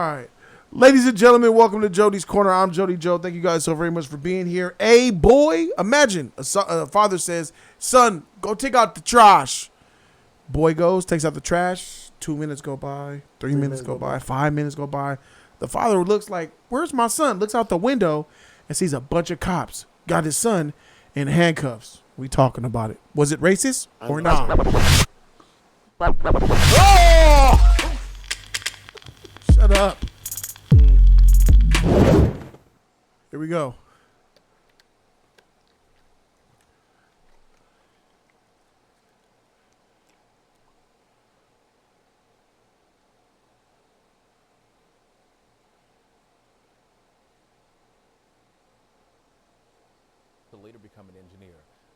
All right. Ladies and gentlemen, welcome to Jody's Corner. I'm Jody Joe. Thank you guys so very much for being here. A boy, imagine a father says, son, go take out the trash. Boy goes, takes out the trash. 2 minutes go by. 3 minutes go by. 5 minutes go by. The father looks like, where's my son? Looks out the window and sees a bunch of cops. Got his son in handcuffs. We talking about it. Was it racist or not? Oh! Shut up. Here we go. To later become an engineer.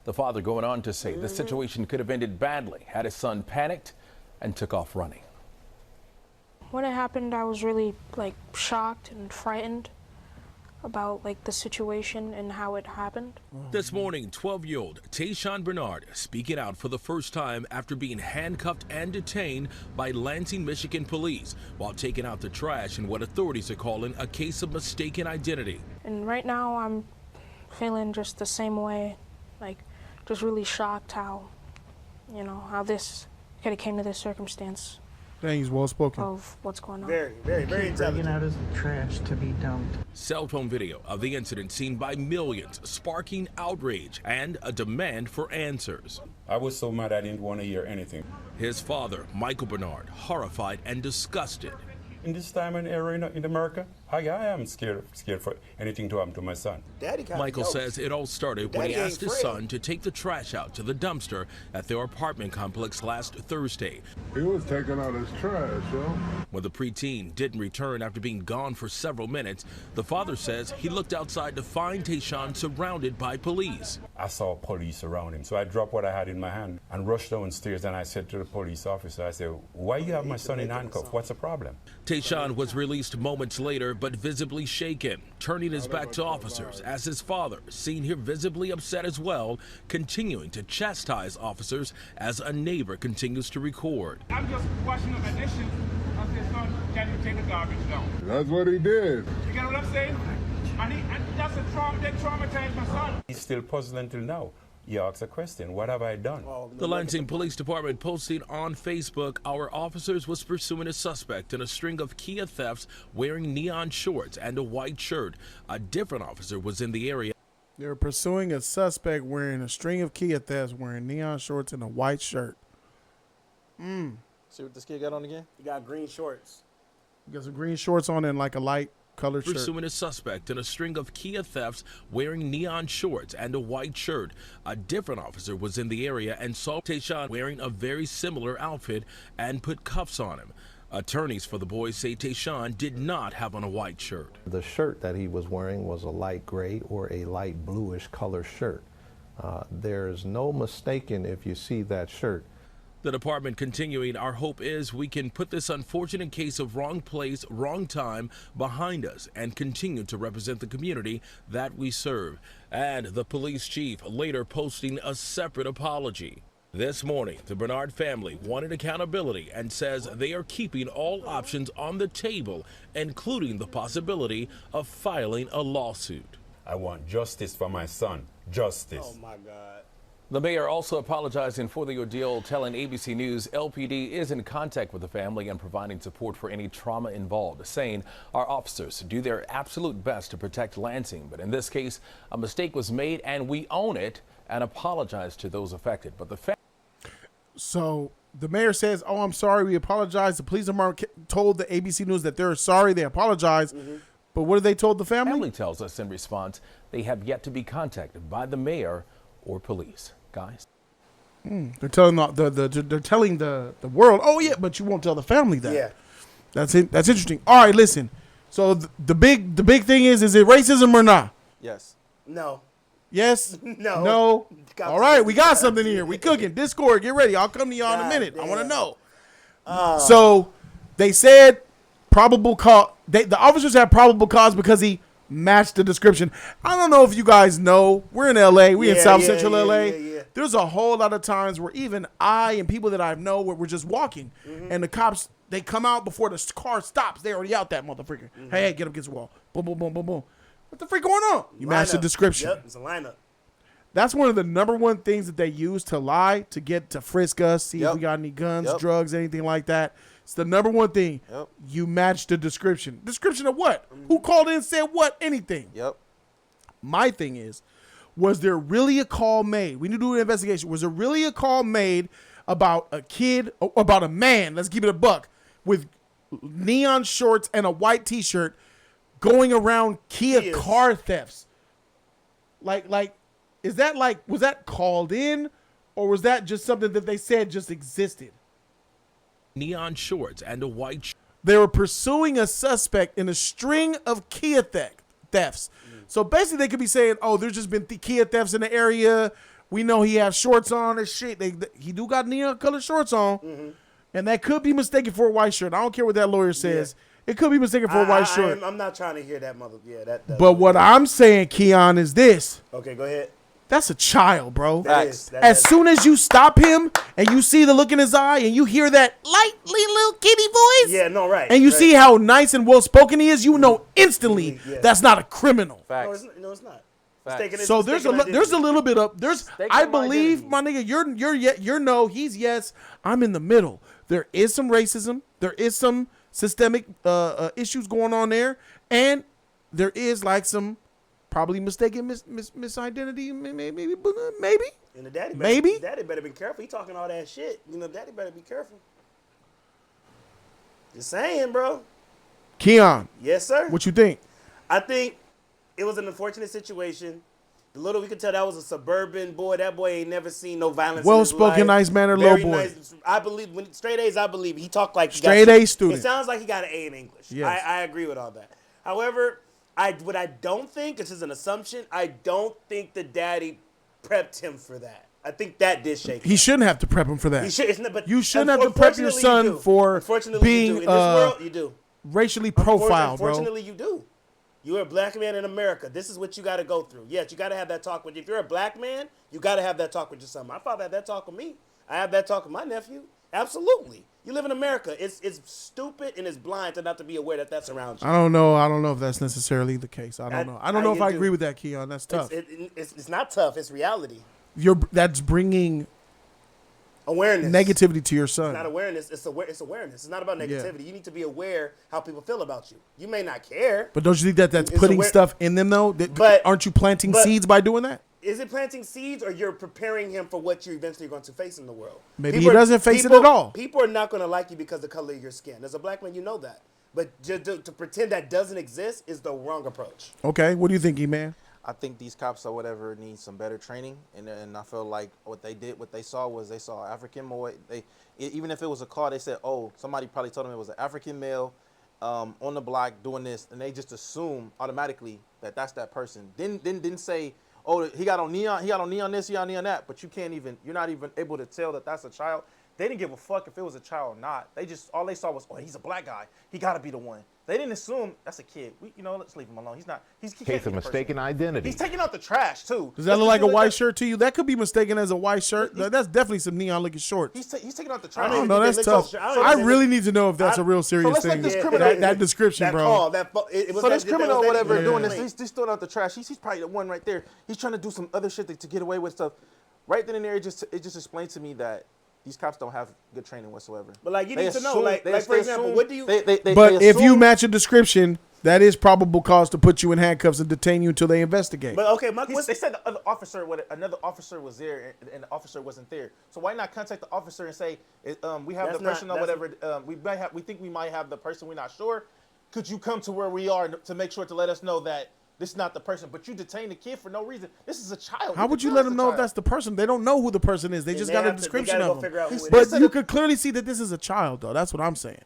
The father going on to say the situation could have ended badly had his son panicked and took off running. When it happened, I was really shocked and frightened about the situation and how it happened. This morning, 12-year-old Tayshawn Bernard speaking out for the first time after being handcuffed and detained by Lansing, Michigan police while taking out the trash in what authorities are calling a case of mistaken identity. And right now I'm feeling just the same way, just really shocked how this could have came to this circumstance. Dang, he's well spoken. Of what's going on. Very intelligent. Bringing out his trash to be dumped. Cell phone video of the incident seen by millions, sparking outrage and a demand for answers. I was so mad I didn't want to hear anything. His father, Michael Bernard, horrified and disgusted. In this time and era in America, I am scared for anything to happen to my son. Michael says it all started when he asked his son to take the trash out to the dumpster at their apartment complex last Thursday. He was taking out his trash, yo. When the preteen didn't return after being gone for several minutes, the father says he looked outside to find Tayshawn surrounded by police. I saw police around him, so I dropped what I had in my hand and rushed downstairs, and I said to the police officer, I said, why you have my son in handcuffs? What's the problem? Tayshawn was released moments later, but visibly shaken, turning his back to officers as his father, seen here visibly upset as well, continuing to chastise officers as a neighbor continues to record. I'm just washing up the dishes. I said, son, can you take the garbage down? That's what he did. You get what I'm saying? And that's a trauma, they traumatized my son. He's still puzzled until now. He asks a question, what have I done? The Lansing Police Department posting on Facebook, our officers was pursuing a suspect in a string of Kia thefts wearing neon shorts and a white shirt. A different officer was in the area. They were pursuing a suspect wearing a string of Kia thefts wearing neon shorts and a white shirt. See what this kid got on again? He got green shorts. He got some green shorts on and a light colored shirt. Pursuing a suspect in a string of Kia thefts wearing neon shorts and a white shirt. A different officer was in the area and saw Tayshawn wearing a very similar outfit and put cuffs on him. Attorneys for the boys say Tayshawn did not have on a white shirt. The shirt that he was wearing was a light gray or a light bluish color shirt. There's no mistaking if you see that shirt. The department continuing, our hope is we can put this unfortunate case of wrong place, wrong time behind us and continue to represent the community that we serve. And the police chief later posting a separate apology. This morning, the Bernard family wanted accountability and says they are keeping all options on the table, including the possibility of filing a lawsuit. I want justice for my son. Justice. Oh, my God. The mayor also apologizing for the ordeal, telling ABC News LPD is in contact with the family and providing support for any trauma involved, saying our officers do their absolute best to protect Lansing. But in this case, a mistake was made and we own it and apologize to those affected. But So the mayor says, oh, I'm sorry. We apologize. The police department told the ABC News that they're sorry. They apologize. But what did they told the family? Family tells us in response they have yet to be contacted by the mayor or police. Guys, they're telling they're telling the world. Oh yeah, but you won't tell the family that. Yeah, that's it. That's interesting. All right, listen. So the big thing is it racism or not? Yes. No. Yes. No. No. All right, we got something here. We cooking. Discord, get ready. I'll come to y'all in a minute. Damn. I want to know. So they said probable cause. The officers had probable cause because he matched the description. I don't know if you guys know. We're in LA. We in South Central LA. There's a whole lot of times where even I and people that I know we're just walking, and the cops They come out before the car stops. They already out that motherfucker. Hey, get up against the wall. Boom, boom, boom, boom, boom. What the freak going on? You match the description. Yep, it's a lineup. That's one of the number one things that they use to lie, to get to frisk us, see if we got any guns, drugs, anything like that. It's the number one thing. Yep. You match the description. Description of what? Who called in and said what? Anything. Yep. My thing is, was there really a call made? We need to do an investigation. Was there really a call made about a kid, about a man, let's keep it a buck, with neon shorts and a white T-shirt going around Kia car thefts? Like, is that was that called in, or was that just something that they said just existed? Neon shorts and a white They were pursuing a suspect in a string of Kia thefts. So basically they could be saying, oh, there's just been Kia thefts in the area. We know he has shorts on and shit. He do got neon color shorts on. And that could be mistaken for a white shirt. I don't care what that lawyer says. It could be mistaken for a white shirt. I'm not trying to hear that that. But what I'm saying, Keon, is this. Okay, go ahead. That's a child, bro. That soon as you stop him and you see the look in his eye and you hear that lightly little kitty voice. Yeah, no, right. And you see how nice and well spoken he is, you know instantly that's not a criminal. Facts. No, it's not. So there's a little bit of I believe, my nigga, you're no, he's yes. I'm in the middle. There is some racism. There is some systemic issues going on there, and there is like some probably mistaken misidentity, maybe. And the daddy better be careful. He talking all that shit. You know, daddy better be careful. Just saying, bro. Keon. Yes, sir. What you think? I think it was an unfortunate situation. The little we could tell that was a suburban boy. That boy ain't never seen no violence. Well-spoken, nice-mannered little boy. Nice. I believe when straight A's. I believe he talked like straight A student. It sounds like he got an A in English. Yes. I agree with all that. However, what I don't think, this is an assumption, I don't think the daddy prepped him for that. I think that did shake him. He shouldn't have to prep him for that. He should, but you shouldn't have to prep your son for being in this world, you do. Racially profiled, bro. Unfortunately, you do. You're a black man in America. This is what you got to go through. Yes, you got to have that talk with. If you're a black man, you got to have that talk with your son. My father had that talk with me. I have that talk with my nephew. Absolutely. You live in America. It's stupid and it's blind to not to be aware that that's around you. I don't know if that's necessarily the case. I don't know. I don't know if I agree with that, Keon. That's tough. It's not tough. It's reality. That's bringing awareness, negativity to your son. It's not awareness. It's awareness. It's not about negativity. Yeah. You need to be aware how people feel about you. You may not care, but don't you think that's putting stuff in them though? Aren't you planting seeds by doing that? Is it planting seeds, or you're preparing him for what you're eventually going to face in the world? Maybe he doesn't face it at all. People are not going to like you because of the color of your skin. As a black man, you know that. But to pretend that doesn't exist is the wrong approach. Okay, what do you think, E-Man? I think these cops or whatever need some better training, and I feel like what they saw African boy. Even if it was a call, they said, oh, somebody probably told them it was an African male on the block doing this, and they just assume automatically that that's that person. Didn't say, oh, he got on neon this, he got on neon that, but you're not even able to tell that that's a child. They didn't give a fuck if it was a child or not. All they saw was, oh, he's a black guy. He got to be the one. They didn't assume that's a kid. Let's leave him alone. He's not. He case of mistaken identity. He's taking out the trash too. Does that look like a white shirt to you? That could be mistaken as a white shirt. That's definitely some neon-looking shorts. He's taking out the trash. I don't know. That's tough. I really need to know if that's a real serious thing. That description, bro. So this criminal or whatever doing this, he's throwing out the trash. He's probably the one right there. He's trying to do some other shit to get away with stuff. Right then and there, it just explained to me that these cops don't have good training whatsoever. But you need to know, for example, what do you? But if you match a description, that is probable cause to put you in handcuffs and detain you until they investigate. But okay, they said another officer was there and the officer wasn't there. So why not contact the officer and say, we have the person or whatever. We think we might have the person. We're not sure. Could you come to where we are to make sure to let us know that this is not the person, but you detained the kid for no reason. This is a child. How would you let them know if that's the person? They don't know who the person is. They just got a description of them. But you could clearly see that this is a child, though. That's what I'm saying.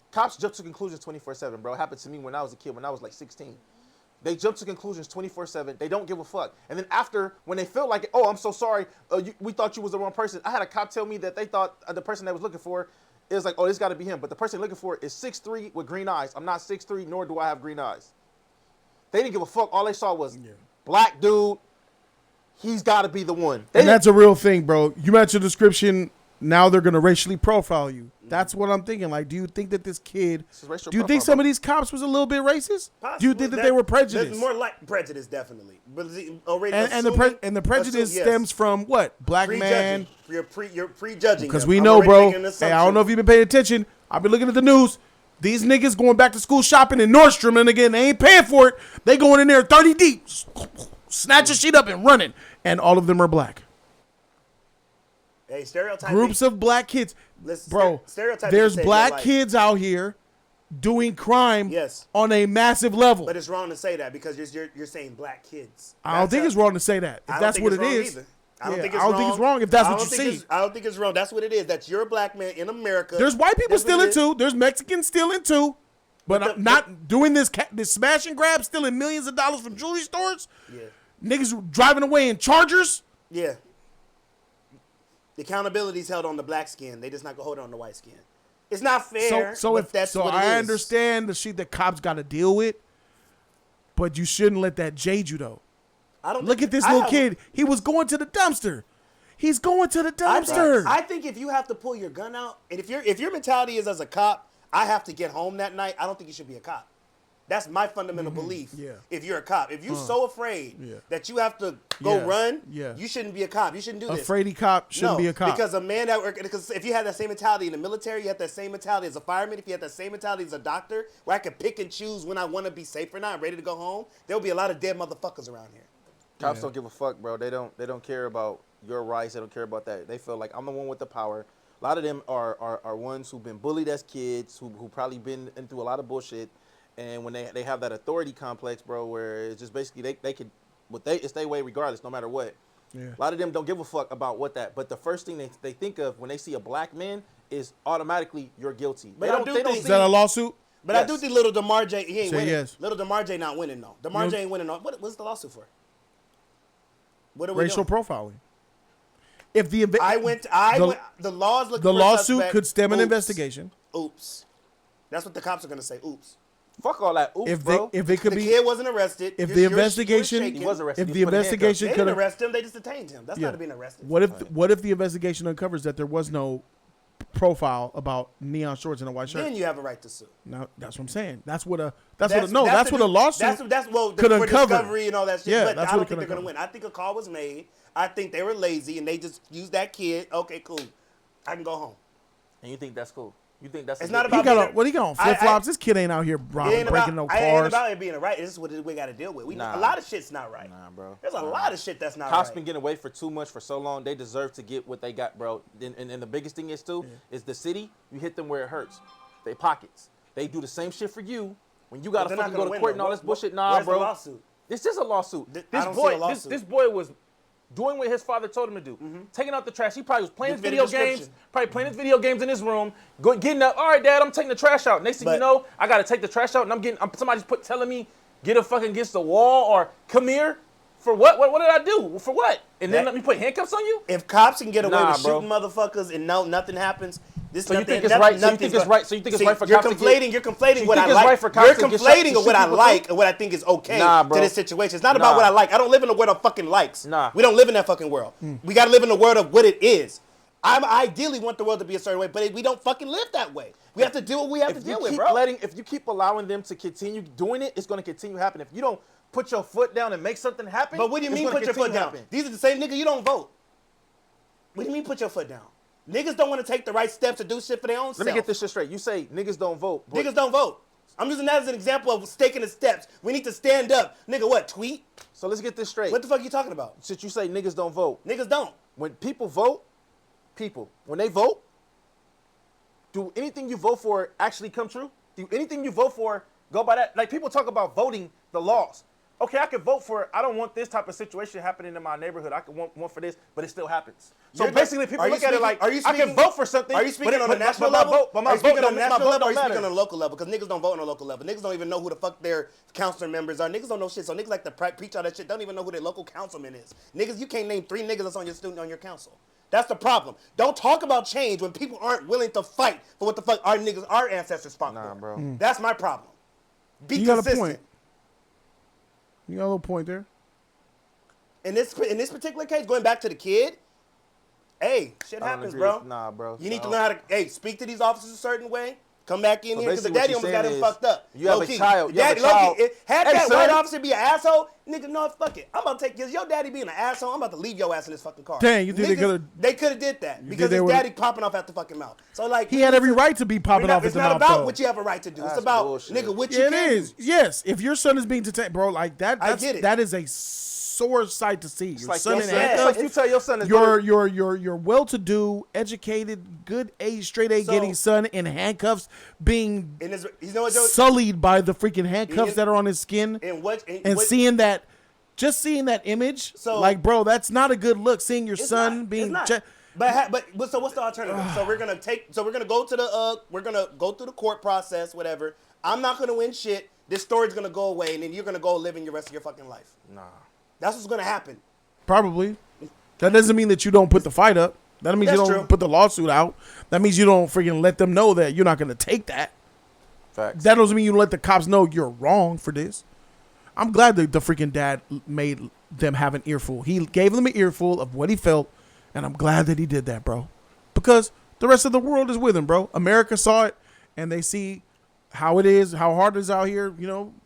Cops jump to conclusions 24/7, bro. It happened to me when I was a kid, when I was like 16. They jump to conclusions 24/7. They don't give a fuck. And then after, when they feel like, oh, I'm so sorry, we thought you was the wrong person. I had a cop tell me that they thought the person they was looking for, it was like, oh, this got to be him. But the person looking for is 6'3" with green eyes. I'm not 6'3", nor do I have green eyes. They didn't give a fuck. All they saw was black dude. He's got to be the one. And that's a real thing, bro. You match your description now they're gonna racially profile you. That's what I'm thinking. Like, do you think that this kid? Do you think some of these cops was a little bit racist? Possibly. Do you think that they were prejudiced? More like prejudice, definitely. But already and the prejudice stems from what? Black man. You're prejudging. Because we know, bro. Hey, I don't know if you've been paying attention. I've been looking at the news. These niggas going back to school shopping in Nordstrom, and again, they ain't paying for it. They going in there 30 deep, snatch a sheet up and running, and all of them are black. Hey, stereotyping. Groups of black kids. Listen, bro, there's black kids out here doing crime on a massive level. But it's wrong to say that because you're saying black kids. I don't think it's wrong to say that. If that's what it is. I don't think it's wrong if that's what you see. I don't think it's wrong. That's what it is. That's you're a black man in America. There's white people stealing too. There's Mexicans stealing too. But I'm not doing this smash and grab, stealing millions of dollars from jewelry stores. Yeah. Niggas driving away in Chargers. Yeah. The accountability is held on the black skin. They just not gonna hold it on the white skin. It's not fair. So I understand the shit that cops got to deal with, but you shouldn't let that jade you though. Look at this little kid. He was going to the dumpster. He's going to the dumpster. I think if you have to pull your gun out, and if your mentality is as a cop, I have to get home that night, I don't think you should be a cop. That's my fundamental belief. Yeah. If you're a cop, if you're so afraid that you have to go run, you shouldn't be a cop. You shouldn't do this. Afraidy cop shouldn't be a cop. Because a man because if you had that same mentality in the military, you have that same mentality as a fireman. If you had that same mentality as a doctor, where I can pick and choose when I want to be safe or not, I'm ready to go home, there'll be a lot of dead motherfuckers around here. Cops don't give a fuck, bro. They don't care about your rights. They don't care about that. They feel like I'm the one with the power. A lot of them are ones who've been bullied as kids, who probably been through a lot of bullshit. And when they have that authority complex, bro, where it's just basically they could, it's their way regardless, no matter what. Yeah. A lot of them don't give a fuck about what that. But the first thing they think of when they see a black man is automatically you're guilty. But is that a lawsuit? But I do think little DeMar J, he ain't winning. Yes. Little DeMar J not winning though. DeMar J ain't winning. What's the lawsuit for? What are we racial doing? profiling. If the the laws look. The lawsuit could stem an investigation. Oops. That's what the cops are gonna say. Oops. Fuck all that. Oops, bro. If it could the be, kid wasn't arrested. If the investigation, he was arrested. If the investigation they could didn't arrest him, they just detained him. That's not being arrested. What if the investigation uncovers that there was no profile about neon shorts and a white shirt? Then you have a right to sue. No, that's what I'm saying. That's what a lawsuit could uncover. Discovery and all that shit. Yeah, but that's I what don't think they're gonna win. I think a call was made. I think they were lazy and they just used that kid. Okay, cool. I can go home. And you think that's cool? You think that's? It's not about. He got on flip flops. This kid ain't out here breaking no cars. It ain't about it being right. This is what we got to deal with. A lot of shit's not right. Nah, bro. There's a lot of shit that's not Cops right. been getting away for too much for so long. They deserve to get what they got, bro. And the biggest thing is is the city. You hit them where it hurts. They pockets. They do the same shit for you when you got to fucking go to court and all this bullshit. Nah, bro. The lawsuit? This is a lawsuit. This boy was doing what his father told him to do. Taking out the trash. He probably was playing his video games in his room, getting up. All right, Dad, I'm taking the trash out. Next thing you know, I got to take the trash out, and somebody's telling me, get a fucking against the wall or come here. For what? What did I do? For what? And then let me put handcuffs on you? If cops can get away with shooting motherfuckers and nothing happens, you think it's right? So you think it's right? So you think it's right for cops to get? You're conflating what I like. You're conflating what I like and what I think is okay to this situation. It's not about what I like. I don't live in a world of fucking likes. We don't live in that fucking world. We got to live in the world of what it is. I ideally want the world to be a certain way, but we don't fucking live that way. We have to do what we have to deal with, bro. If you keep allowing them to continue doing it, it's going to continue happening. If you don't put your foot down and make something happen. But what do you mean put your foot down? These are the same niggas you don't vote. What do you mean put your foot down? Niggas don't want to take the right steps to do shit for their own self. Let me get this shit straight. You say niggas don't vote. Niggas don't vote. I'm using that as an example of taking the steps. We need to stand up. Nigga, what, tweet? So let's get this straight. What the fuck are you talking about? Since you say niggas don't vote. Niggas don't. When people vote, when they vote, do anything you vote for actually come true? Do anything you vote for go by that? Like people talk about voting the laws. Okay, I can vote for, I don't want this type of situation happening in my neighborhood. I can want for this, but it still happens. So basically, people look at it like, I can vote for something. Are you speaking on a national level? Are you speaking on a national level or are you speaking on a local level? Because niggas don't vote on a local level. Niggas don't even know who the fuck their council members are. Niggas don't know shit. So niggas like to preach all that shit, don't even know who their local councilman is. Niggas, you can't name 3 niggas that's on your student on your council. That's the problem. Don't talk about change when people aren't willing to fight for what the fuck our ancestors fought for. Bro. That's my problem. Be consistent. Got a point. You got a little point there. In this particular case, going back to the kid, Hey, shit I don't happens, agree bro. with- Nah, bro. You need to So- learn how to, speak to these officers a certain way. Come back in So here because the basically what daddy you're almost got saying him is fucked up. you have a Low-key. child- you have a Daddy, low-key, child- had Hey, that son. white officer be an asshole, nigga, no, fuck it. I'm about to take your daddy being an asshole. I'm about to leave your ass in this fucking car. Dang, you think they Niggas, could've- They could have did that because they his would've- daddy popping off at the fucking mouth. So like He had every right to be popping off at It's the not mouth, about though. what you have a right to do. It's That's about bullshit. nigga what you Yeah, it can is. do. Yes, if your son is being detained, bro, like that. I That's, get it. That is a sore sight to see. Your like son your in son- it's handcuffs. like you tell your son to Your well-to-do, educated, good A, straight A So- getting son in handcuffs, being And you know what, Joe? sullied by the freaking handcuffs that are on his skin, and seeing that, just seeing that image, So- like, bro, that's not a good look. Seeing your It's son not, being, it's not. But so what's the alternative? So we're gonna go to the we're gonna go through the court process, whatever. I'm not gonna win shit. This story's gonna go away, and then you're gonna go live in your rest of your fucking life. Nah. That's what's gonna happen. probably. That doesn't mean that you don't put the fight up. That means you That's don't true. put the lawsuit out. That means you don't freaking let them know that you're not going to take that. Facts. That doesn't mean you let the cops know you're wrong for this. I'm glad that the freaking dad made them have an earful. He gave them an earful of what he felt, and I'm glad that he did that, bro. Because the rest of the world is with him, bro. America saw it, and they see how it is, how hard it is out here,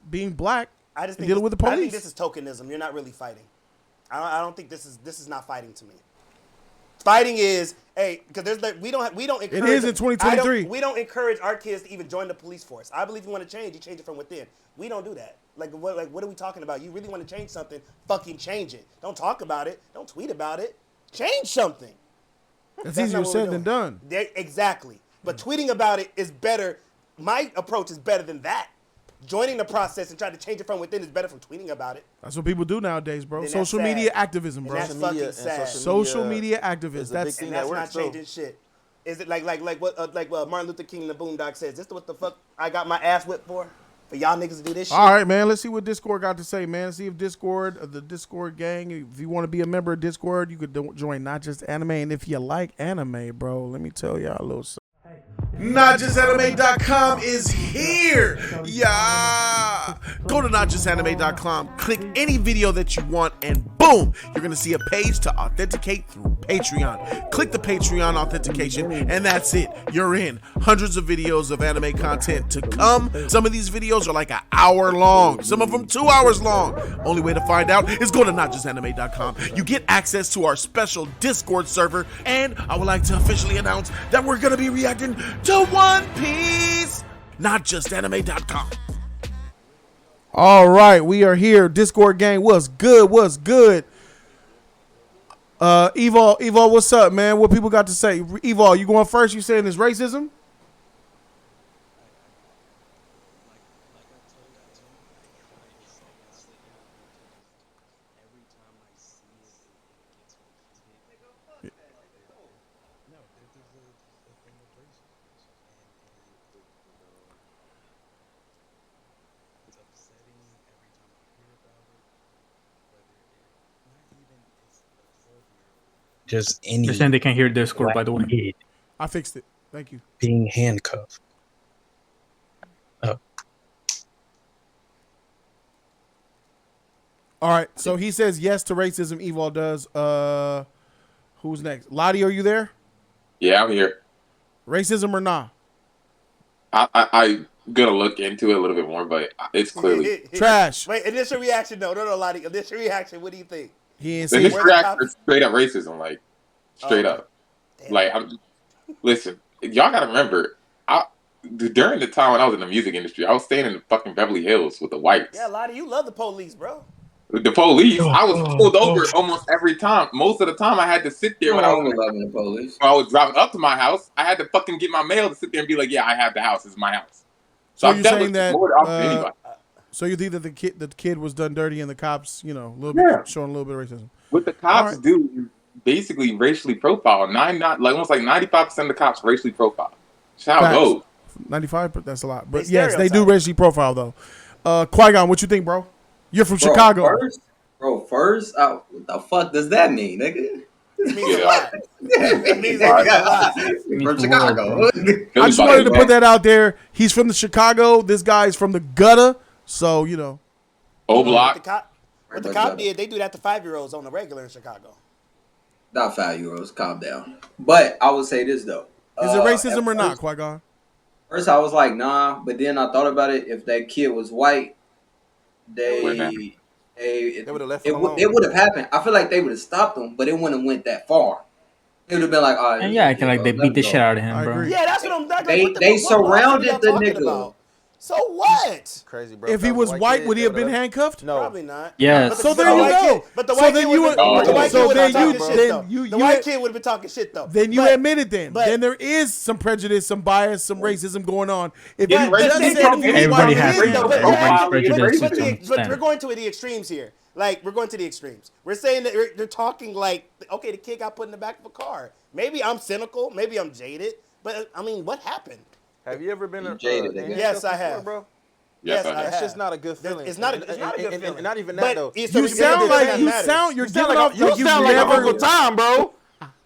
being black I just and think dealing with the I think police. this is tokenism. You're not really fighting. I don't think this is not fighting to me. Fighting is because there's we don't encourage. It is in 2023. We don't encourage our kids to even join the police force. I believe you want to change, you change it from within. We don't do that. What are we talking about? You really want to change something? Fucking change it. Don't talk about it. Don't tweet about it. Change something. That's not easier what we're said doing. than done. Exactly. But tweeting about it is better. My approach is better than that. Joining the process and trying to change it from within is better from tweeting about it. That's what people do nowadays, bro. Then that's Social sad. media activism, bro. And that's fucking sad. Social media activists. is a big That's thing And that's that not works, too. changing shit. Is it like what Martin Luther King in the Boondock says? This what the fuck I got my ass whipped for? For y'all niggas to do this shit? all right, man. Let's see what Discord got to say, man. See if Discord, the Discord gang, if you want to be a member of Discord, you could join Not Just Anime. And if you like anime, bro, let me tell y'all a little something. NotJustAnime.com is here. Yeah. Go to NotJustAnime.com, click any video that you want, and boom, you're going to see a page to authenticate through Patreon. Click the Patreon authentication, and that's it. You're in. Hundreds of videos of anime content to come. Some of these videos are like an hour long, some of them 2 hours long. Only way to find out is go to NotJustAnime.com. You get access to our special Discord server, and I would like to officially announce that we're going to be reacting to One Piece. NotJustAnime.com. All right, we are here. Discord gang, what's good? What's good? Evol, what's up, man? What people got to say? Evol, you going first? You saying it's racism? Just any. They're saying they can't hear Discord, by the way. kid I fixed it. Thank you. being handcuffed. Oh, All right, so he says yes to racism. Evol does. Who's next? Lottie, are you there? Yeah, I'm here. Racism or nah? I gonna look into it a little bit more, but it's clearly Trash. Wait, initial reaction, no, Lottie. Initial reaction, what do you think? He ain't the saying. initial reaction is straight up racism, like straight Oh, up. Like listen, y'all gotta remember, during the time when I was in the music industry, I was staying in the fucking Beverly Hills with the whites. Yeah, Lottie, you love the police, bro. The police, I was pulled over almost every time. Most of the time, I had to sit there when I was loving the police. when I was driving up to my house. I had to fucking get my mail to sit there and be like, "Yeah, I have the house. It's my house." So So I'm you're definitely saying that? more the opposite than anybody. So you think that the kid was done dirty and the cops, a little bit showing a little bit of racism? What the cops do is basically racially profile. Almost like 95% of the cops racially profile. That's how it goes. 95, but that's a lot. But They yes, they do stereotype. racially profile though. Qui-Gon, what you think, bro? You're from Chicago. First, what the fuck does that mean, nigga? It means a lot. It means a lot. From Chicago. I just wanted to put that out there. He's from the Chicago. This guy's from the gutter. So, O Block. What the cop did, they do that to 5-year-olds on the regular in Chicago. Not 5-year-olds. Calm down. But I would say this though. Is it racism or not, Qui-Gon? First, I was like, nah. But then I thought about it. If that kid was white, it would have left him alone. It would have happened. I feel like they would have stopped him, but it wouldn't have went that far. It would have been like, all right. And yeah, acting like they beat the shit out of him, bro. Yeah, that's what I'm. Like, They surrounded the nigga. About? So what? Crazy, bro. If he was white, would he have been handcuffed? No, probably not. Yes. So there you go. But the white kid would have been talking shit though. You the white kid would have been talking shit though. Then you admit it. Then there is some prejudice, some bias, some racism going on. If you just said everybody has prejudice, but we're going to the extremes here. Like, we're going to the extremes. We're saying that they're talking like, okay, the kid got put in the back of a car. Maybe I'm cynical. Maybe I'm jaded. But, I mean, what happened? Have you ever been jaded? Yes, I have. Bro? Yes, I have. That's just not a good feeling. It's not a good feeling. And not even that, though. You sound like you sound like Uncle Tom, bro.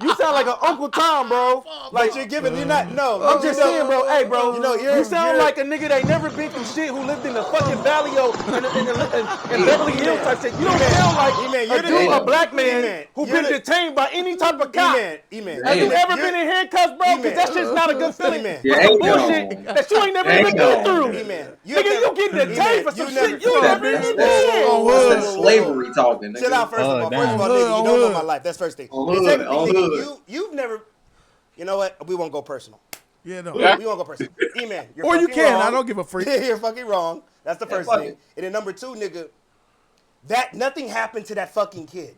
You sound like an Uncle Tom, bro. Like you're giving, you're not. No, I'm just saying, bro. Hey, bro. You sound like a nigga that never been through shit, who lived in the fucking Valley and Beverly Hills type shit. You don't sound like a black man who been detained by any type of cop. Have you ever been in handcuffs, bro? Because that shit's not a good feeling. That's bullshit that you ain't never even been through. Nigga, you get detained for some shit you never even did. That's slavery talking. Chill out, first of all. First of all, nigga, you don't know my life. That's first thing. You've never, you know what? We won't go personal. Yeah, no. We won't go personal. E-man, you're or you can. wrong. I don't give a freak. You're fucking wrong. That's the first thing. And then number two, nigga, that nothing happened to that fucking kid.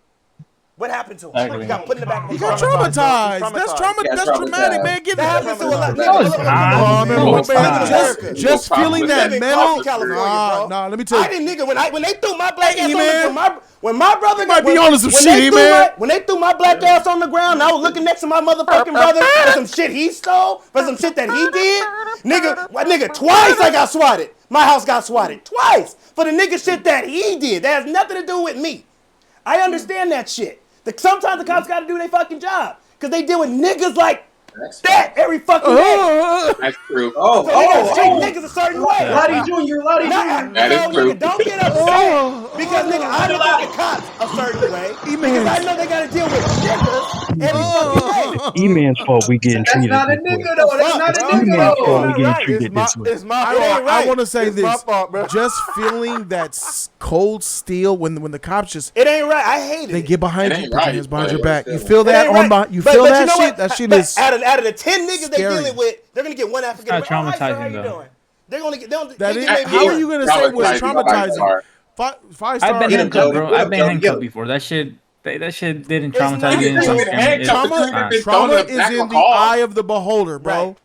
What happened to him? He got put in the back of the car. He got traumatized. That's traumatic, man. Give that happens to a lot. Just feeling that mental. Nah, let me tell you. I didn't, nigga. When they threw my black ass on the when my brother might be on some shit, man. When they threw my black ass on the ground, I was looking next to my motherfucking brother for some shit he stole, for some shit that he did. Nigga, twice I got swatted. My house got swatted twice for the nigga shit that he did. That has nothing to do with me. I understand that shit. Sometimes the cops got to do their fucking job because they deal with niggas like that every fucking day. That's true. So they got to treat niggas a certain way. Lottie Jr. That is true. Nigga, don't get upset because nigga, I don't treat the cops a certain way because I know they got to deal with niggas every fucking day. E-man's fault we getting treated. That's not a nigga though. That's not a nigga though. We getting treated this way. It's my fault. I want to say this. Just feeling that cold steel when the cops just it ain't right. I hate it. They get behind you, put your hands behind your back. You feel It that ain't on right. you feel that shit. That shit is out of the 10 niggas they scary. dealing with, they're gonna get one African. It's not traumatizing though. They're gonna get. How are you gonna say it was traumatizing? Five star. I've been handcuffed, bro. I've been handcuffed before. That shit didn't traumatize me. Trauma is in the eye of the beholder, bro.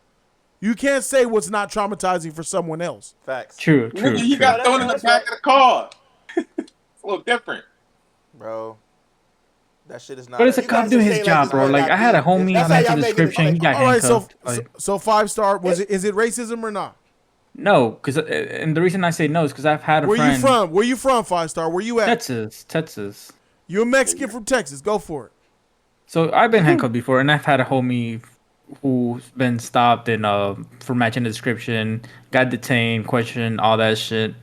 You can't say what's not traumatizing for someone else. Facts. True. You got thrown in the back of the car. It's a little different, bro. That shit is not. But it's a cop doing his job, bro. Like I had a homie mention the description. He got handcuffed. All right, so 5-star. Is it racism or not? No, because and the reason I say no is because I've had a friend. Where you from? Where you from? 5-star. Where you at? Texas. You're a Mexican from Texas. Go for it. So I've been handcuffed before, and I've had a homie who's been stopped and for matching the description, got detained, questioned, all that shit.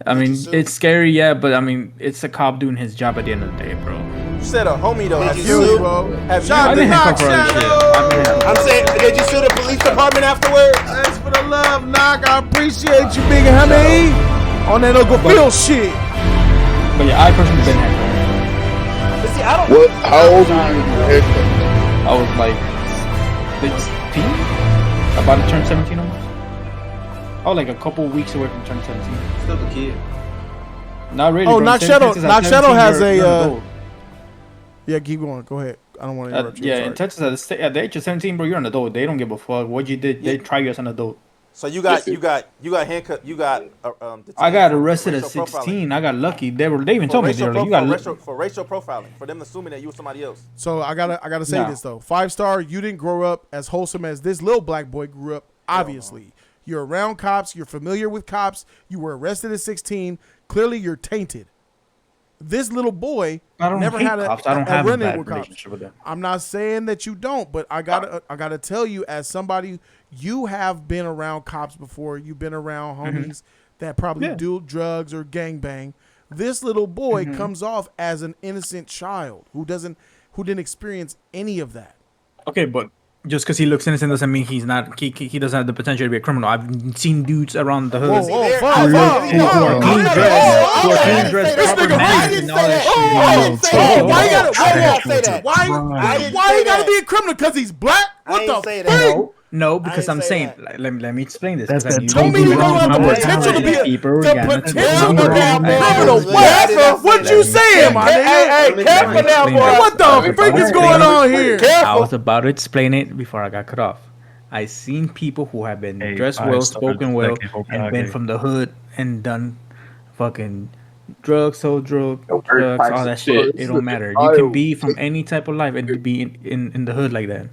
I mean, it's scary, yeah, but I mean, it's a cop doing his job at the end of the day, bro. You said a homie though. Did you sue, bro? I've been handcuffed for other shit. I'm saying, did you sue the police department afterwards? Thanks for the love, Knock. I appreciate you, big homie. On that Uncle Phil shit. But yeah, I personally been handcuffed. But see, I don't. What? How old were you? I was like 16, about to turn 17 almost. I was like a couple weeks away from turning 17. Still a kid. Not really. Oh, bro. Knock Shadow has a. Yeah, keep going. Go ahead. I don't want to interrupt you. Yeah, in Texas, at the age of 17, bro, you're an adult. They don't give a fuck what you did. They try you as an adult. So you got handcuffed. You got. I got arrested at 16. I got lucky. They even told me they were like, you got for racial profiling, for them assuming that you were somebody else. So I gotta say this though. 5-star, you didn't grow up as wholesome as this little black boy grew up. Obviously, you're around cops. You're familiar with cops. You were arrested at 16. Clearly, you're tainted. This little boy never had a run-in with cops. I'm not saying that you don't, but I gotta tell you, as somebody, you have been around cops before. You've been around homies that probably do drugs or gangbang. This little boy comes off as an innocent child who who didn't experience any of that. Okay, but just because he looks innocent doesn't mean he's not. He doesn't have the potential to be a criminal. I've seen dudes around the hood who are clean dressed, proper manners, and all that shit. Why you gotta? Why you gotta be a criminal? Because he's black? What the fuck? No, because I'm saying, let me explain this. Don't mean you don't have the potential to be a criminal. What you saying, my nigga? Hey, careful now, boy. What the freak is going on here? I was about to explain it before I got cut off. I seen people who have been dressed well, spoken well, and been from the hood and done fucking drugs, sold drugs, all that shit. It don't matter. You can be from any type of life and be in the hood like that.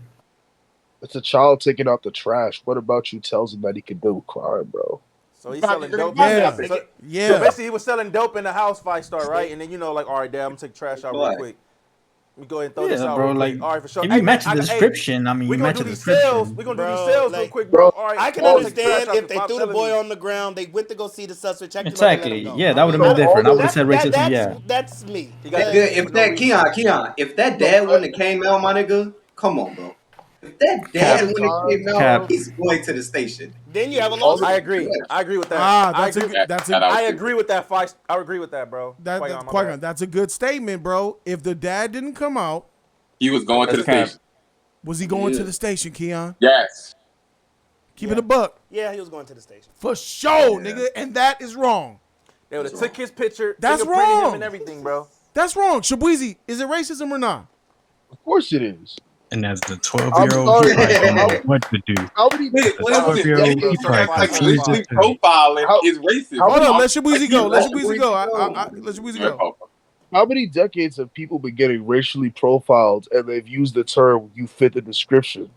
It's a child taking out the trash. What about you tells him that he can do crime, bro? So he's selling dope. Yeah. So basically, he was selling dope in the house fight start, right? And then like, all right, Dad, I'm gonna take trash out real quick. Let me go ahead and throw this out, bro. real quick. Like, all right, for sure. If you match the description, I mean, you match the description. We're gonna do these sales real quick, bro. All right, I can understand if they threw the boy on the ground, they went to go see the suspect. Exactly. Yeah, that would have been different. I would have said racism. Yeah, that's me. If that Keon, if that dad wouldn't have came out, my nigga, come on, bro. If that dad wouldn't have came out, he's going to the station. Then you have a lawsuit. I agree with that. I agree with that fight. I agree with that, bro. That's a good statement, bro. If the dad didn't come out, he was going to the station. Was he going to the station, Keon? Yes. Keep it a buck. Yeah, he was going to the station. For sure, nigga. And that is wrong. They would have took his picture, that's fingerprinted wrong. him and everything, bro. That's wrong. Shabuizi, is it racism or not? Of course it is. And as the 12-year-old, he probably don't know what to do. How many profiling is racist. Hold on, let Shabuizi go. Let Shabuizi go. How many decades have people been getting racially profiled and they've used the term "you fit the description"?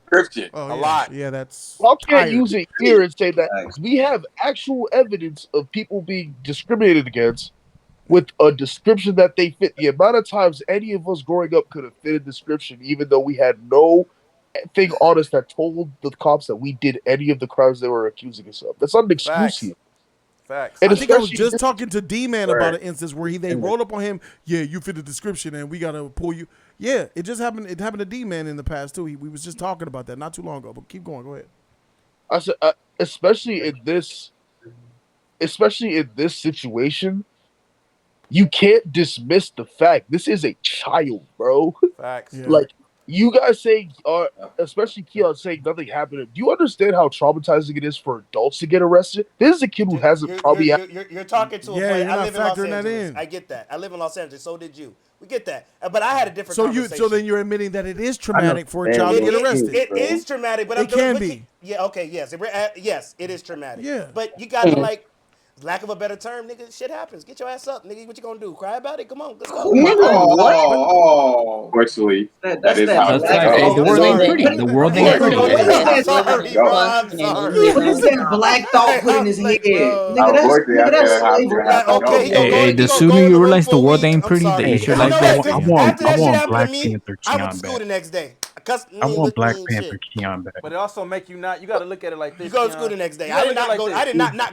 A lot. Yeah, that's. I can't use it here and say that we have actual evidence of people being discriminated against with a description that they fit. The amount of times any of us growing up could have fit a description, even though we had no thing on us that told the cops that we did any of the crimes they were accusing us of. That's not an excuse here. Facts. And I think I was just talking to D-Man about an instance where they rolled up on him. Yeah, you fit the description, and we gotta pull you. Yeah, it just happened. It happened to D-Man in the past too. We was just talking about that not too long ago. But keep going. Go ahead. I said, especially in this situation, you can't dismiss the fact this is a child, bro. Facts. Yeah. Like you guys saying, especially Keon saying nothing happened. Do you understand how traumatizing it is for adults to get arrested? This is a kid who hasn't probably. You're talking to a point. I live in Los Angeles. I get that. I live in Los Angeles. So did you. We get that. But I had a different conversation. So then you're admitting that it is traumatic for a child to get arrested. It is traumatic, but it can be. Yeah. Okay. Yes. Yes. It is traumatic. Yeah. But you got to like. Lack of a better term, nigga, shit happens. Get your ass up, nigga. What you gonna do? Cry about it? Come on, let's go. Unfortunately, that is how it's the world ain't pretty. The world ain't pretty. What is that black thought put in his head? Nigga, that's Hey, the sooner you realize the world ain't pretty, the easier life goes. I want Black Panther I Keon went to school the back. next day. I want Black Panther Keon back. But it also make you not. You got to look at it like this. You go to school the next day. I did not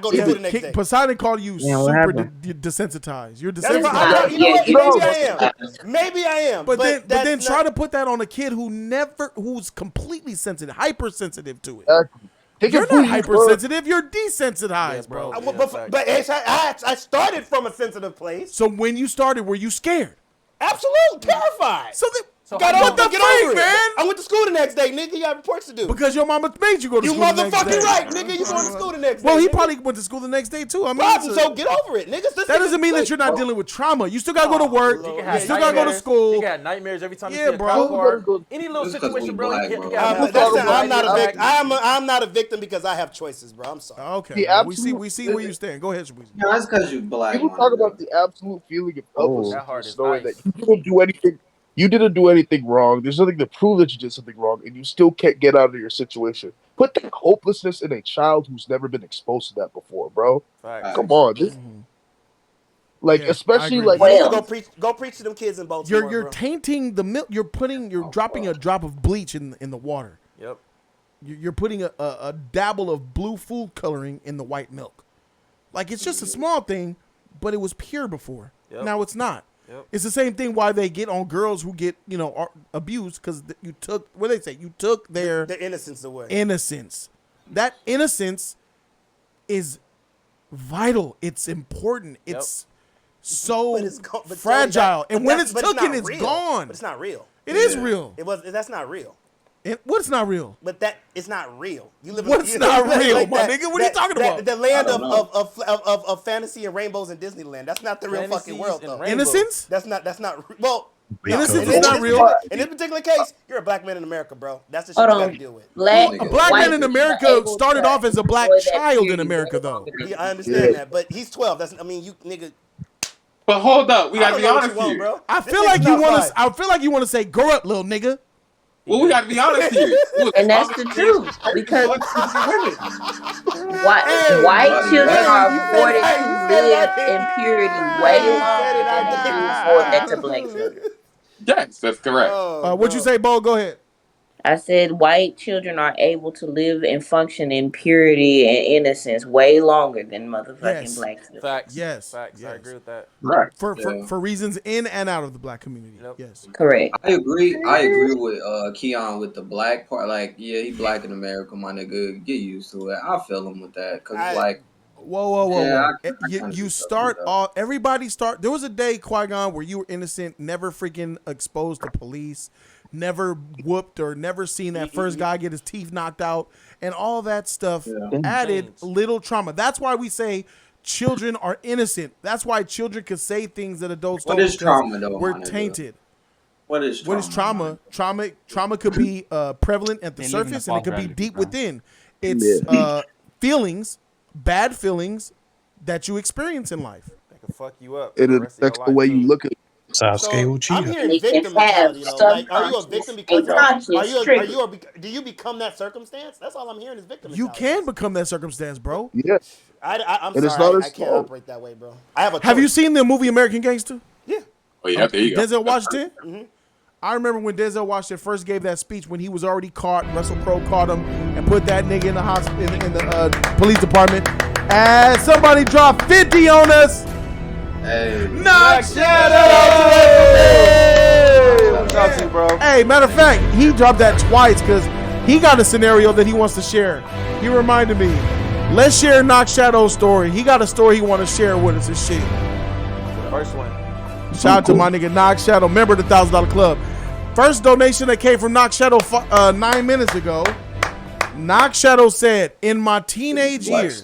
go to school the next day. Poseidon called you super desensitized. You're desensitized. Maybe I am. But then try to put that on a kid who's completely sensitive, hypersensitive to it. You're not hypersensitive. You're desensitized, bro. But I started from a sensitive place. So when you started, were you scared? Absolutely terrified. What the freak, man? I went to school the next day, nigga. You have reports to do. Because your mama made you go to school the next day. You motherfucking right, nigga. You going to school the next day. Well, he probably went to school the next day, too. I mean, so get over it, nigga. That doesn't mean that you're not dealing with trauma. You still got to go to work. You still got to go to school. You got nightmares every time you see a cop car. Any little situation, bro. I'm not a victim because I have choices, bro. I'm sorry. Okay. We see where you stand. Go ahead, Shabuizi. No, that's because you black. People talk about the absolute feeling of helplessness, knowing that you didn't do anything. You didn't do anything wrong. There's nothing to prove that you did something wrong, and you still can't get out of your situation. Put that hopelessness in a child who's never been exposed to that before, bro. Come on, especially go preach to them kids in Baltimore. You're tainting the milk. You're dropping a drop of bleach in the water. Yep. You're putting a dabble of blue food coloring in the white milk. Like it's just a small thing, but it was pure before. Now it's not. Yep. It's the same thing why they get on girls who get, abused because you took, what they say, you took their innocence away. Innocence. That innocence is vital. It's important. Yep. It's so but fragile. Tony, And when it's but taken, not it's real. gone. But it's not real. It is real. That's not real. What's not real? But it's not real. You live. What's not real, my nigga? What are you talking about? The land of fantasy and rainbows in Disneyland. That's not the real fucking world, though. Innocence? That's not. Well, innocence is not real. In this particular case, you're a black man in America, bro. That's the shit Hold you on. got to deal with. A black man in America started off as a black child in America, though. Yeah, I understand that, but he's 12. You nigga. But hold up, we gotta be honest here. Bro. I feel like you want to say, "Grow up, little nigga." Well, we gotta be honest here. And that's the truth because white children are afforded to live in purity way longer than they do afforded to black children. Yes, that's correct. What'd you say, Bo? Go ahead. I said white children are able to live and function in purity and innocence way longer than motherfucking black children. Facts. Yes. Facts. I agree with that. Right. For reasons in and out of the black community. Yep. Yes. Correct. I agree with Keon with the black part. Like, yeah, he black in America, my nigga. Get used to it. I feel him with that because like. Whoa. Yeah, You start off. Everybody start. There was a day, Qui-Gon, where you were innocent, never freaking exposed to police, never whooped or never seen that first guy get his teeth knocked out, and all that stuff added little trauma. That's why we say children are innocent. That's why children can say things that adults don't. What is trauma, though? We're tainted. What is trauma? Trauma could be prevalent at the surface, and it could be deep within. It's feelings. Bad feelings that you experience in life. That can fuck you up. It affects the way you look at it. Sasuke I'm Uchiha. hearing victim mentality. Like, are you a victim because do you become that circumstance? That's all I'm hearing is victim mentality. You can become that circumstance, bro. Yes. I'm And it's sorry. not I his can't fault. operate that way, bro. I have a. Have you choice. seen the movie American Gangster? Yeah. Oh yeah, there you go. Denzel Washington? I remember when Denzel Washington first gave that speech when he was already caught. Russell Crowe caught him and put that nigga in the hospital in the police department. And somebody dropped 50 on us. Hey. Knock Shadow! Shout out to you, bro. Hey, matter of fact, he dropped that twice because he got a scenario that he wants to share. He reminded me, let's share Knock Shadow's story. He got a story he want to share with us and shit. First one. Shout out to my nigga Knock Shadow, member of the $1,000 Club. First donation that came from Knock Shadow 9 minutes ago. Knock Shadow said, in my teenage years,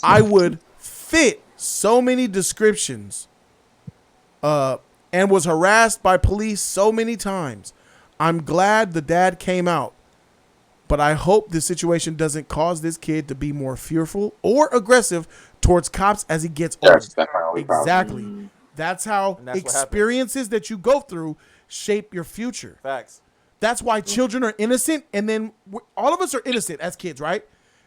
I would fit so many descriptions and was harassed by police so many times. I'm glad the dad came out, but I hope this situation doesn't cause this kid to be more fearful or aggressive towards cops as he gets older. Exactly. That's how experiences that you go through shape your future. Facts. That's why children are innocent, and then all of us are innocent as kids, right?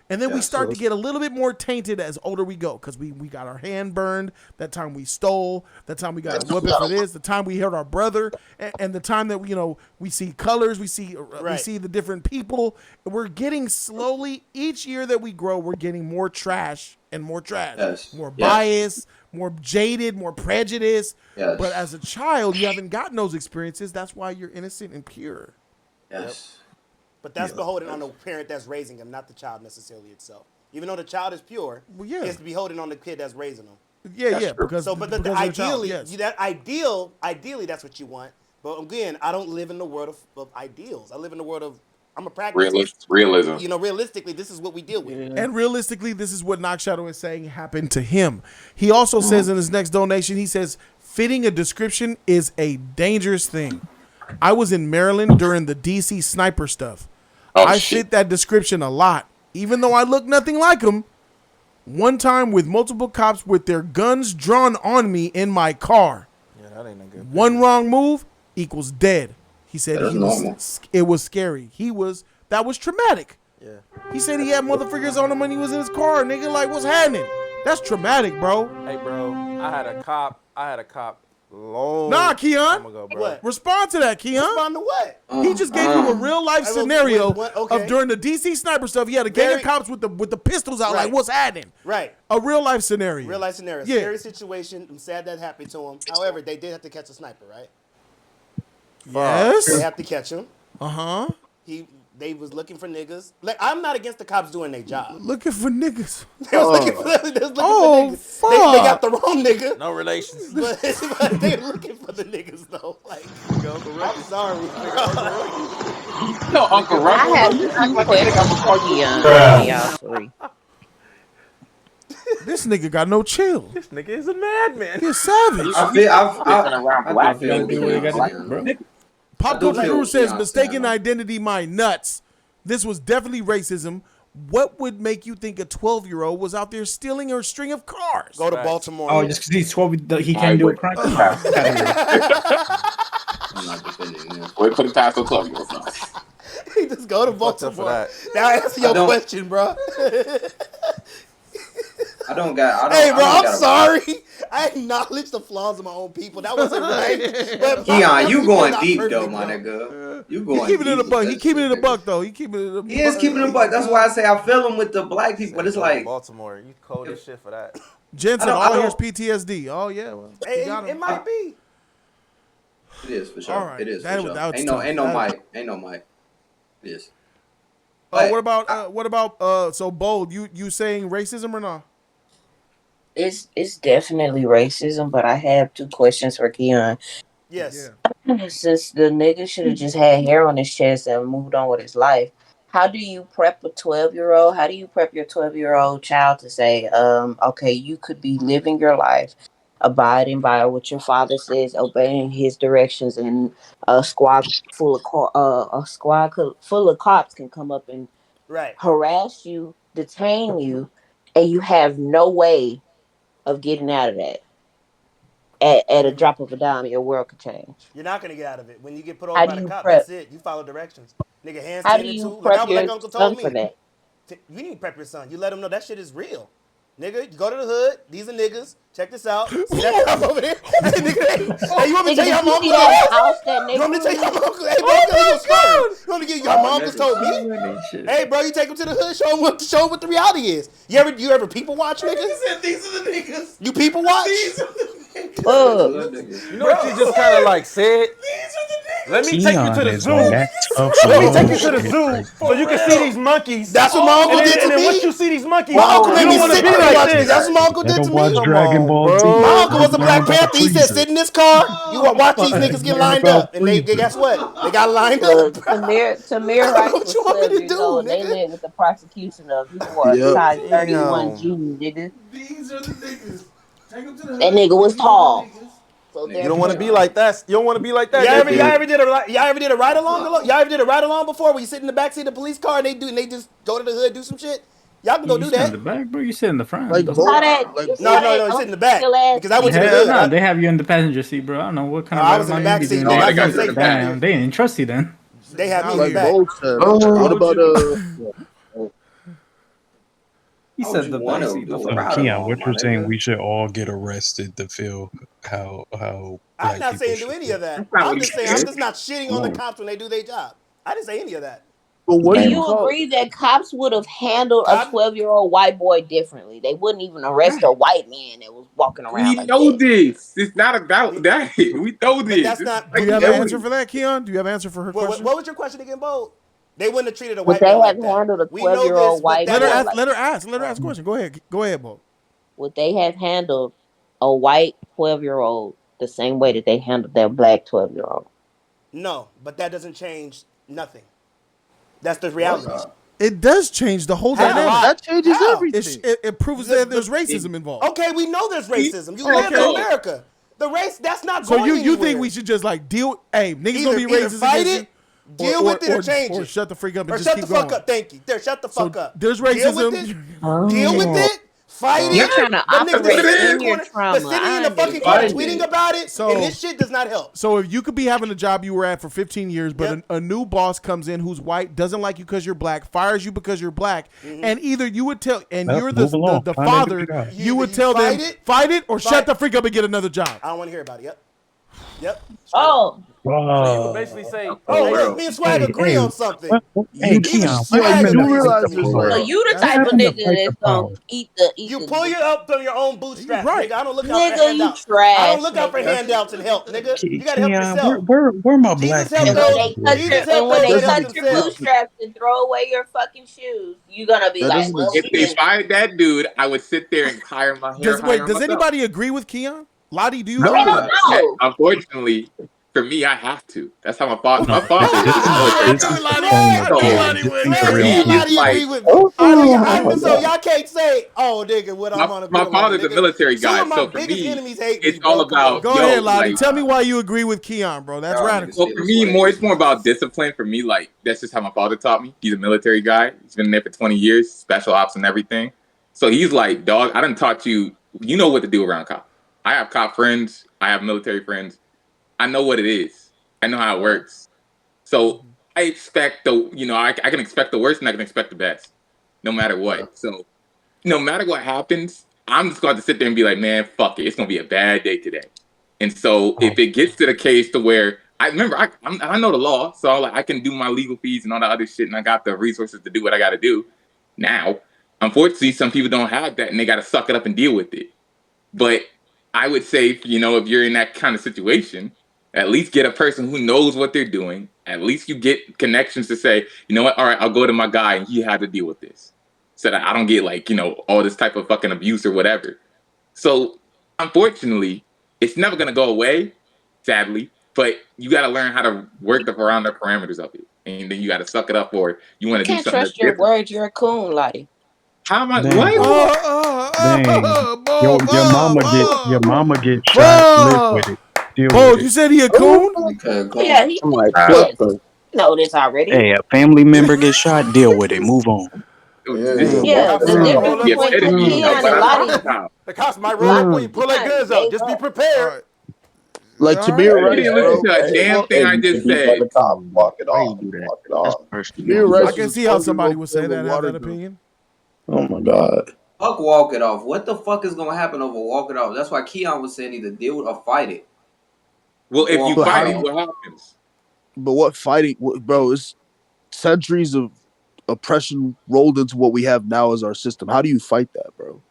And then we start to get a little bit more tainted as older we go, because we got our hand burned, that time we stole, that time we got a whooping for this, the time we hurt our brother, and the time that we see colors, we see the different people. We're getting slowly, each year that we grow, we're getting more trash and more trash, more bias, more jaded, more prejudice. But as a child, you haven't gotten those experiences. That's why you're innocent and pure. Yes. But that's beholden on the parent that's raising him, not the child necessarily itself. Even though the child is pure, it's beholden on the kid that's raising them. Because ideally, child, ideally that's what you want. But again, I don't live in the world of ideals. I live in the world of, I'm a pragmatist. Realism. Realistically, this is what we deal with. And realistically, this is what Knock Shadow is saying happened to him. He also says in his next donation, he says, fitting a description is a dangerous thing. I was in Maryland during the DC sniper stuff. I fit that description a lot, even though I look nothing like him. One time with multiple cops with their guns drawn on me in my car. Yeah, that ain't no good. One wrong move equals dead. He said it was scary. That was traumatic. Yeah. He said he had motherfuckers on him when he was in his car. Nigga, like, what's happening? That's traumatic, bro. Hey, bro, I had a cop long Nah, Keon. time ago, bro. What? Respond to that, Keon. Respond to what? He just gave you a real life scenario okay. of during the DC sniper stuff. He had a gang of cops with the pistols out, like what's happening? Right. A real life scenario. Real life scenario. Yeah. Scary situation. I'm sad that happened to him. However, they did have to catch a sniper, right? Yes. They have to catch him. Uh-huh. They was looking for niggas. Like, I'm not against the cops doing their job. Looking for niggas. They was looking for niggas. Fuck. They got the wrong nigga. No relations. But they're looking for the niggas though. Like, I'm sorry. No, Uncle Russell. I have two questions for y'all three. This nigga got no chill. This nigga is a madman. He's savage. I feel Pop Culture Guru says mistaken identity my nuts. This was definitely racism. What would make you think a 12-year-old was out there stealing a string of cars? Go to Baltimore. Oh, just because he's 12, he can't do a crime. I'm not defending him. Wait, put it past the 12-year-old. Just go to Baltimore. Now answer your question, bro. Hey, bro, I'm sorry. I acknowledge the flaws of my own people. That wasn't right. But Keon, you going deep though, my nigga. You going He keeping it deep. a buck. He keeping it a buck though. He keeping it a buck. He is keeping it a buck. That's why I say I feel him with the black people. But it's like Baltimore, you cold as shit for that. Jensen, all here's PTSD. Oh yeah, well, it might be. It is for sure. All right. It is That for was sure. tough. Ain't no mic. Ain't no mic. It is. What about so Bold? You saying racism or not? It's definitely racism, but I have two questions for Keon. Yes. Since the nigga should have just had hair on his chest and moved on with his life, how do you prep a 12-year-old? How do you prep your 12-year-old child to say, okay, you could be living your life, abiding by what your father says, obeying his directions, and a squad full of cops can come up and harass you, detain you, and you have no way of getting out of that. At a drop of a dime, your world could change. You're not gonna get out of it. When you get put over by the cop, that's it. You follow directions. Nigga, hands How 10 do and you 2. Like prep Uncle your told son me. for that? You need to prep your son. You let him know that shit is real. Nigga, you go to the hood. These are niggas. Check this out. See that cop over there? Hey, nigga, hey, you want me to tell you how my uncle is? You want me to tell you how my uncle? Hey, bro, you want me to give you how my uncles told me? Hey, bro, you take him to the hood. Show him what the reality is. You ever people watch, nigga? He said these are the niggas. You people watch? These are the niggas. You know what you just kind of like said? Let me take you to the zoo. Let me take you to the zoo so you can see these monkeys. That's what my uncle did to me. And then once you see these monkeys, my uncle you made don't me want to sit be there and like watch this. this. That's what my uncle did to me. Dragon Ball Z. My uncle was a Black Panther. He said, sit in this car. You watch these niggas get lined up. And they guess what? They got lined up. Tamir Rice was 12 years old. They went with the prosecution of you for a size 31 G, nigga. These are the niggas. Take them to the That nigga was tall. So You don't want to be like that. You don't want to be like that. Y'all ever did a ride along? Y'all ever did a ride along before where you sit in the backseat of the police car and they just go to the hood, do some shit? Y'all can go do You sit that. in the back, bro. You sit in the front. Like, No, you sit in the back because I went to the hood. No, they have you in the passenger seat, bro. I don't know what kind of. I was in the back seat. Damn, they didn't trust you then. They had me in Like the back. Bold said. What about He said the back seat. Keon, what you're saying? We should all get arrested to feel how. I'm not saying do any of that. I'm just saying I'm just not shitting on the cops when they do their job. I didn't say any of that. But what do you agree that cops would have handled a 12-year-old white boy differently? They wouldn't even arrest a white man that was walking around. We like know that. this. It's not about that. We know this. That's not. Do you have an answer for that, Keon? Do you have an answer for her question? What was your question again, Bo? They wouldn't have treated a Would white they man have like handled a that. We know 12-year-old this, white but boy? Let her ask a question. Go ahead, Bo. Would they have handled a white 12-year-old the same way that they handled that black 12-year-old? No, but that doesn't change nothing. That's the reality. It does change the whole dynamic. That changes everything. It proves that there's racism involved. Okay, we know there's racism. You live in America. The race, that's not So going you think we should just like deal? Hey, niggas gonna be racist fight against it, deal with it, or change or it, shut the freak up and or just shut keep the fuck going. up. Thank you. There, shut the fuck up. There's Deal racism. with it. Deal with it. Fight it. You're trying to operate in your trauma. But sitting in the fucking corner tweeting about it, and this shit does not help. So if you could be having a job you were at for 15 years, but a new boss comes in who's white, doesn't like you because you're black, fires you because you're black, and either you would tell, and you're the father, you would tell them, fight it or shut the freak up and get another job. I don't want to hear about it. Yep. Yep. Oh. So you would basically say, Me and Swag agree on something. Hey, Even Keon, what Swag happened to agrees with realize the there's world. So like you the what type of happened to nigga fight the that's gonna power? eat the You pull you up from your own bootstraps, right. nigga. I don't look out for nigga, you handouts. I trash. don't look out for Nigga. handouts and help, nigga. You gotta help Keon, yourself. where my Jesus Black helped And Panther when those. they people cut at? your Jesus helped those that helped themselves. bootstraps and throw away your fucking shoes, you gonna be that like, doesn't well, If we they didn't. fired that dude, I would sit there and hire my hair. Does myself. anybody agree with Keon? Lottie, do you No. agree with Hell him? no. Unfortunately, for me, I have to. That's how my father. My No, father is a military this guy. is disclaimer, So Keon. Just keep it Me real, and Keon. Lottie like, agree with me. So y'all can't say, oh, nigga, what I'm gonna my do. father's a military Some guy. of my So for biggest me, enemies hate it's me, all bro. Come on. about Go ahead, Lottie. like. Tell me why you agree with Keon, bro. That's radical. Well, for me, it's more about discipline. For me, like that's just how my father taught me. He's a military guy. He's been there for 20 years, special ops and everything. So he's like, dog, I done taught you. You know what to do around cop. I have cop friends. I have military friends. I know what it is. I know how it works. So I expect I can expect the worst and I can expect the best, no matter what. So no matter what happens, I'm just going to sit there and be like, man, fuck it. It's going to be a bad day today. And so if it gets to the case to where I remember, I know the law, so I can do my legal fees and all that other shit, and I got the resources to do what I got to do. Now, unfortunately, some people don't have that, and they got to suck it up and deal with it. But I would say, if you're in that kind of situation, at least get a person who knows what they're doing. At least you get connections to say, you know what? All right, I'll go to my guy, and he had to deal with this, so that I don't get all this type of fucking abuse or whatever. So, unfortunately, it's never gonna go away, sadly. But you got to learn how to work around the parameters of it, and then you got to suck it up, or you want to do Can't something trust that's your different. words. You're a coon, Lottie. How am I? Dang. What? Dang. Your mama get shot, live with it. Deal with it. You said he a coon? Yeah, he I'm like, yes. You know this already. Hey, a family member gets shot, deal with it. Move on. Yeah, the difference between Keon and Lottie. The cops might roll up when you pull their guns out. Just be prepared. Like Tamir You Rice, didn't bro. listen to a damn thing I just said. Walk it off. Walk it off. Tamir Rice I can was see how 12-year-old somebody would say kid that, with have water that gun. opinion. Oh my god. Fuck walk it off. What the fuck is gonna happen over walk it off? That's why Keon was saying either deal with or fight it. Well, if you Walk fight it it, off. what happens? But what fighting, bro? It's centuries of oppression rolled into what we have now as our system. How do you fight that, bro?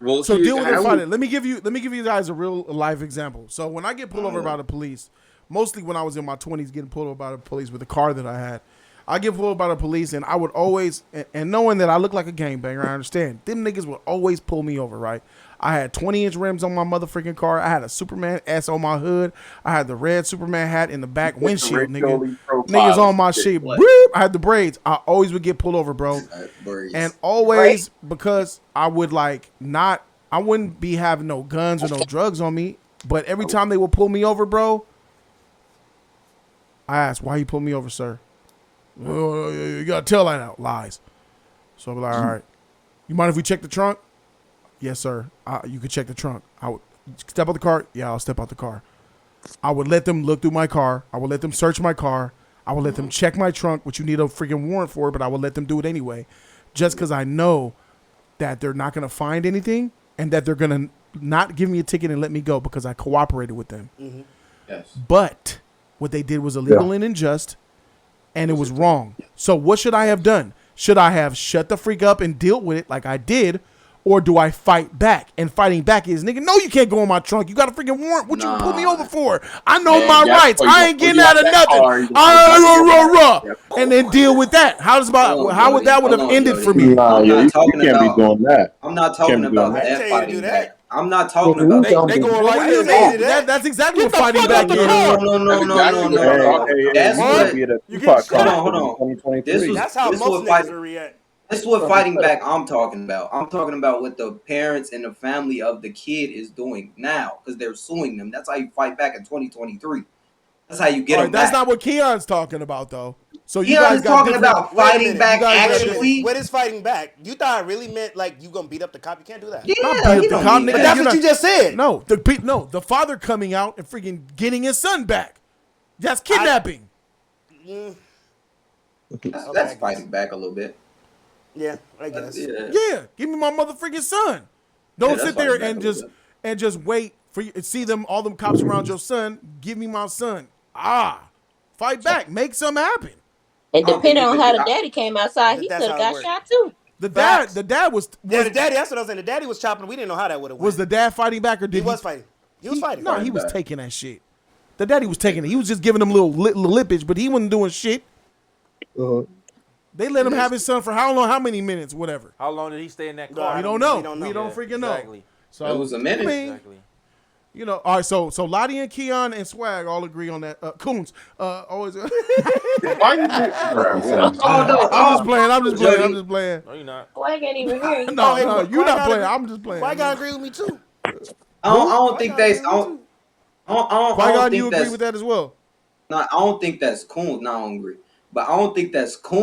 Well, So deal with it, fight it. Let me give you guys a real life example. So when I get pulled over by the police, mostly when I was in my 20s, getting pulled over by the police with the car that I had, I get pulled over by the police, and I would always, and knowing that I look like a gangbanger, I understand them niggas would always pull me over, right? I had 20-inch rims on my motherfucking car. I had a Superman S on my hood. I had the red Superman hat in the back windshield, nigga. Niggas on my shit. Boop. I had the braids. I always would get pulled over, bro. And always because I would I wouldn't be having no guns or no drugs on me. But every time they would pull me over, bro, I asked, why you pull me over, sir? Oh, you got to tell that out. Lies. So I'm like, all right. You mind if we check the trunk? Yes, sir. You could check the trunk. I would step out the car. Yeah, I'll step out the car. I would let them look through my car. I would let them search my car. I would let them check my trunk, which you need a freaking warrant for, but I would let them do it anyway. Just because I know that they're not going to find anything and that they're going to not give me a ticket and let me go because I cooperated with them. Mm-hmm. Yes. But what they did was illegal and unjust, and it was wrong. So what should I have done? Should I have shut the freak up and dealt with it like I did, or do I fight back? And fighting back is, nigga, no, you can't go in my trunk. You got a freaking warrant. What you put me over for? I know my rights. I ain't getting out of nothing. And then deal with that. How would that have ended for me? Nah, you can't be doing that. I'm not talking about that fighting back. I'm not talking about they going like this. That's exactly what fighting back is. No. That's what. You get hold on. That's how most niggas will react. This is what fighting back I'm talking about. I'm talking about what the parents and the family of the kid is doing now because they're suing them. That's how you fight back in 2023. That's how you get them back. That's not what Keon's talking about, though. So you Keon guys is got talking about fighting back actually. What is fighting back? You thought I really meant like you gonna beat up the cop? You can't do that. Yeah, but that's what you just said. No, the father coming out and freaking getting his son back. That's kidnapping. That's fighting back a little bit. Yeah, I guess. Yeah, give me my motherfucking son. Don't sit there and just wait for you, see them all them cops around your son. Give me my son. Fight back. Make something happen. And depending on how the daddy came outside, he could have got shot too. The dad was the daddy. That's what I was saying. The daddy was chopping. We didn't know how that would have went. Was the dad fighting back or did he was fighting? He was fighting. No, he was taking that shit. The daddy was taking it. He was just giving him little lippage, but he wasn't doing shit. They let him have his son for how long? How many minutes? Whatever. How long did he stay in that car? We don't know. We don't freaking know. Exactly. So it was a minute. Exactly. You know, all right. So Lottie and Keon and Swag all agree on that. Coons, always. I'm just playing. No, you're not. Swag ain't even here. No, you're not playing. I'm just playing. Why gotta agree with me too? I don't think that's. Qui-Gon, you agree with that as well? No, I don't think that's cool. No, I don't agree. But I don't think that's cool